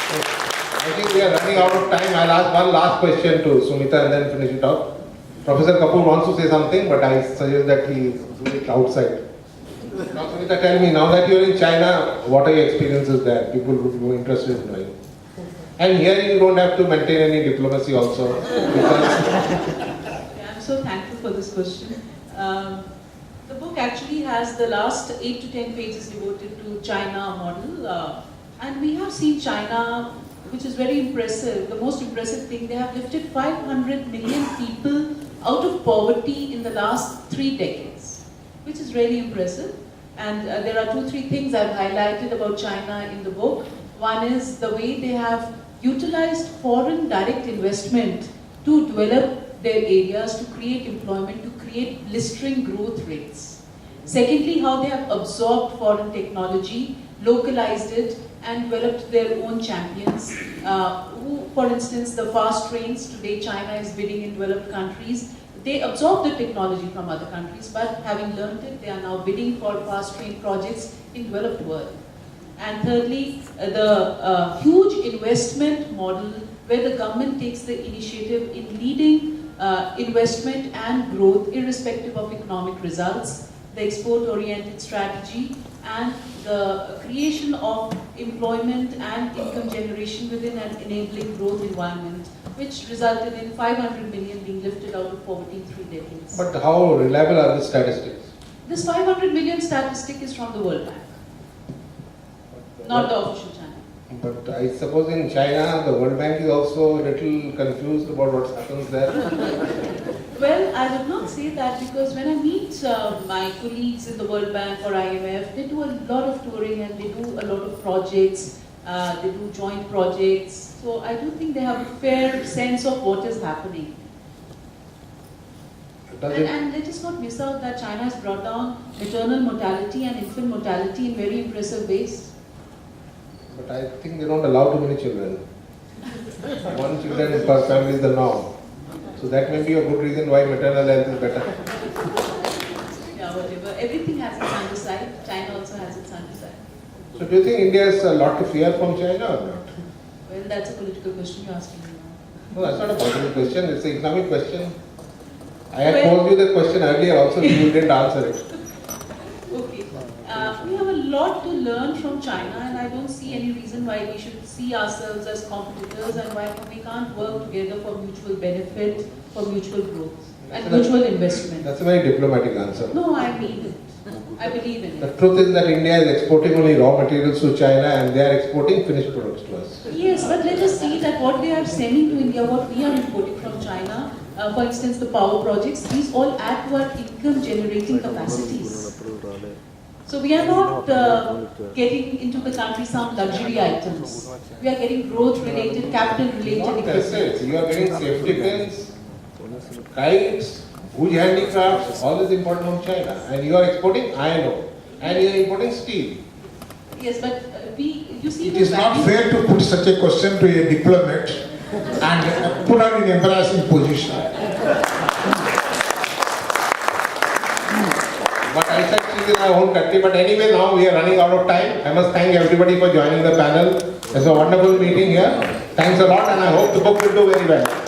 I think we are running out of time. I'll ask one last question to Sumitha and then finish it off. Professor Kapoor wants to say something, but I suggest that he do it outside. Now, Sumitha, tell me, now that you are in China, what are your experiences there? People would be interested in knowing. And here you don't have to maintain any diplomacy also. I'm so thankful for this question. The book actually has the last 8 to 10 pages devoted to China model. And we have seen China, which is very impressive. The most impressive thing, they have lifted 500 million people out of poverty in the last 3 decades, which is really impressive. And there are 2-3 things I've highlighted about China in the book. One is the way they have utilized foreign direct investment to develop their areas, to create employment, to create blistering growth rates. Secondly, how they have absorbed foreign technology, localized it, and developed their own champions. Who, for instance, the fast trains, today China is bidding in developed countries. They absorb the technology from other countries, but having learned it, they are now bidding for fast train projects in developed world. And thirdly, the huge investment model where the government takes the initiative in leading investment and growth irrespective of economic results, the export-oriented strategy, and the creation of employment and income generation within an enabling growth environment, which resulted in 500 million being lifted out of poverty in 3 decades. But how reliable are the statistics? This 500 million statistic is from the World Bank, not the official channel. But I suppose in China, the World Bank is also a little confused about what happens there. Well, I would not say that, because when I meet my colleagues in the World Bank or IMF, they do a lot of touring and they do a lot of projects, they do joint projects. So I do think they have a fair sense of what is happening. And let us not miss out that China has brought down maternal mortality and infant mortality in very impressive ways. But I think they don't allow too many children. 1 children per family is the norm. So that may be a good reason why maternal health is better. Yeah, whatever. Everything has its underside. China also has its underside. So do you think India has a lot to fear from China or not? Well, that's a political question you're asking me now. No, that's not a political question. It's an economic question. I had posed you the question earlier also, you didn't answer it. Okay. We have a lot to learn from China, and I don't see any reason why we should see ourselves as competitors and why we can't work together for mutual benefit, for mutual growth and mutual investment. That's a very diplomatic answer. No, I mean it. I believe in it. The truth is that India is exporting only raw materials to China and they are exporting finished products to us. Yes, but let us see that what they are sending to India, what we are importing from China, for instance the power projects, these all add to our income generating capacities. So we are not getting into the country some luxury items. We are getting growth related, capital related equipment. You are getting safety pins, kites, huge handicrafts, all is imported from China. And you are exporting iron ore. And you are importing steel. Yes, but you see... It is not fair to put such a question to a diplomat and put her in an embarrassing position. But I said she's in our own country. But anyway, now we are running out of time. I must thank everybody for joining the panel. It's a wonderful meeting here. Thanks a lot, and I hope the book will do very well.